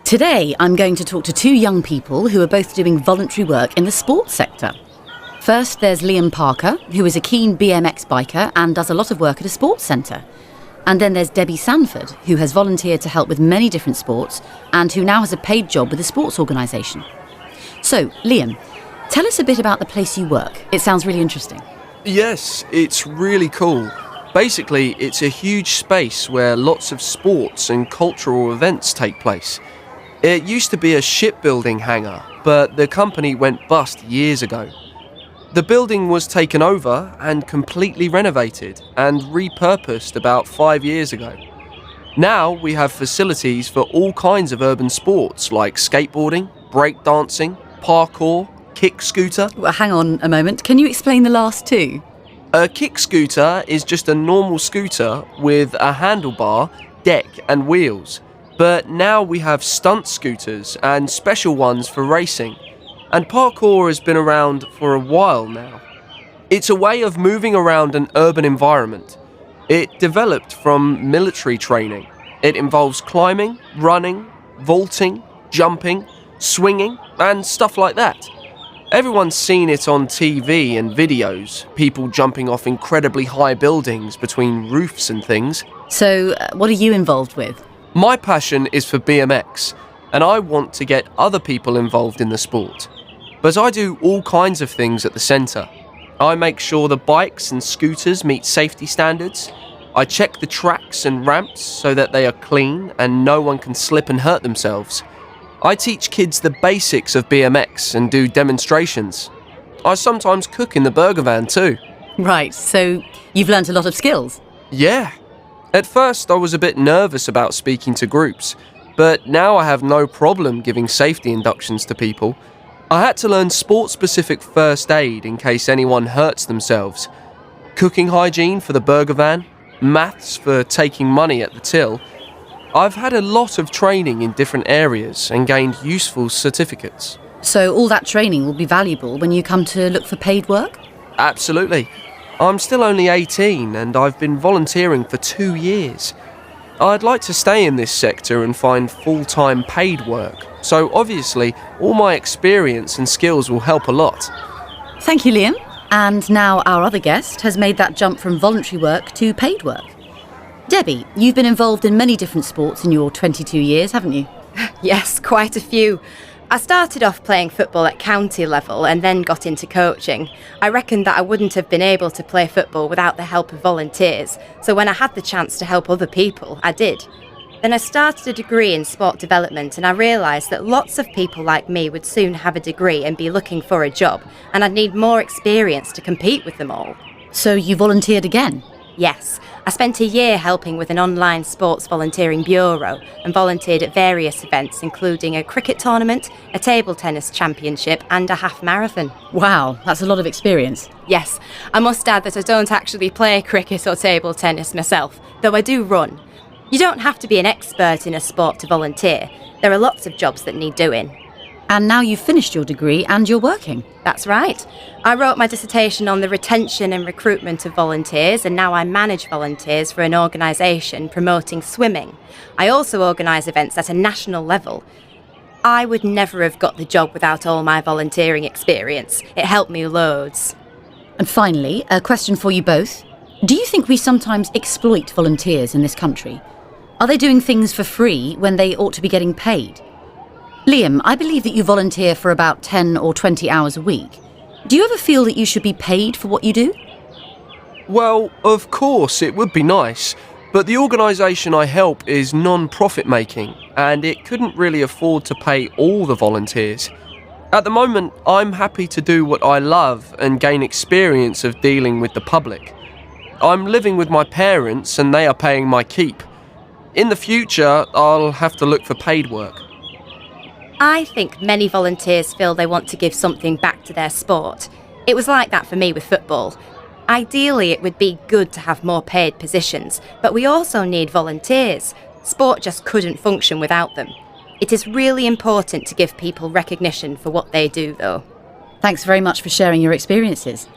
Today, I'm going to talk to two young people who are both doing voluntary work in the sports sector. First, there's Liam Parker, who is a keen BMX biker and does a lot of work at a sports centre. And then there's Debbie Sanford, who has volunteered to help with many different sports and who now has a paid job with a sports organisation. So, Liam, tell us a bit about the place you work. It sounds really interesting. Yes, it's really cool. Basically, it's a huge space where lots of sports and cultural events take place. It used to be a shipbuilding hangar, but the company went bust years ago. The building was taken over and completely renovated and repurposed about 5 years ago. Now we have facilities for all kinds of urban sports like skateboarding, breakdancing, parkour, kick scooter. Well, hang on a moment. Can you explain the last two? A kick scooter is just a normal scooter with a handlebar, deck and wheels. But now we have stunt scooters and special ones for racing. And parkour has been around for a while now. It's a way of moving around an urban environment. It developed from military training. It involves climbing, running, vaulting, jumping, swinging, and stuff like that. Everyone's seen it on TV and videos, people jumping off incredibly high buildings between roofs and things. So, what are you involved with? My passion is for BMX, and I want to get other people involved in the sport. But I do all kinds of things at the centre. I make sure the bikes and scooters meet safety standards. I check the tracks and ramps so that they are clean and no one can slip and hurt themselves. I teach kids the basics of BMX and do demonstrations. I sometimes cook in the burger van too. Right, so you've learnt a lot of skills. Yeah. At first I was a bit nervous about speaking to groups, but now I have no problem giving safety inductions to people. I had to learn sport-specific first aid in case anyone hurts themselves, cooking hygiene for the burger van, maths for taking money at the till. I've had a lot of training in different areas and gained useful certificates. So all that training will be valuable when you come to look for paid work? Absolutely. I'm still only 18 and I've been volunteering for 2 years. I'd like to stay in this sector and find full-time paid work. So obviously, all my experience and skills will help a lot. Thank you, Liam. And now our other guest has made that jump from voluntary work to paid work. Debbie, you've been involved in many different sports in your 22 years, haven't you? Yes, quite a few. I started off playing football at county level and then got into coaching. I reckoned that I wouldn't have been able to play football without the help of volunteers, so when I had the chance to help other people, I did. Then I started a degree in sport development and I realised that lots of people like me would soon have a degree and be looking for a job, and I'd need more experience to compete with them all. So you volunteered again? Yes, I spent a year helping with an online sports volunteering bureau and volunteered at various events including a cricket tournament, a table tennis championship and a half marathon. Wow, that's a lot of experience. Yes, I must add that I don't actually play cricket or table tennis myself, though I do run. You don't have to be an expert in a sport to volunteer. There are lots of jobs that need doing. And now you've finished your degree and you're working. That's right. I wrote my dissertation on the retention and recruitment of volunteers, and now I manage volunteers for an organisation promoting swimming. I also organise events at a national level. I would never have got the job without all my volunteering experience. It helped me loads. And finally, a question for you both. Do you think we sometimes exploit volunteers in this country? Are they doing things for free when they ought to be getting paid? Liam, I believe that you volunteer for about 10 or 20 hours a week. Do you ever feel that you should be paid for what you do? Well, of course, it would be nice, but the organisation I help is non-profit making, and it couldn't really afford to pay all the volunteers. At the moment, I'm happy to do what I love and gain experience of dealing with the public. I'm living with my parents and they are paying my keep. In the future, I'll have to look for paid work. I think many volunteers feel they want to give something back to their sport. It was like that for me with football. Ideally, it would be good to have more paid positions, but we also need volunteers. Sport just couldn't function without them. It is really important to give people recognition for what they do, though. Thanks very much for sharing your experiences.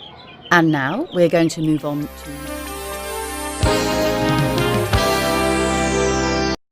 And now we're going to move on to...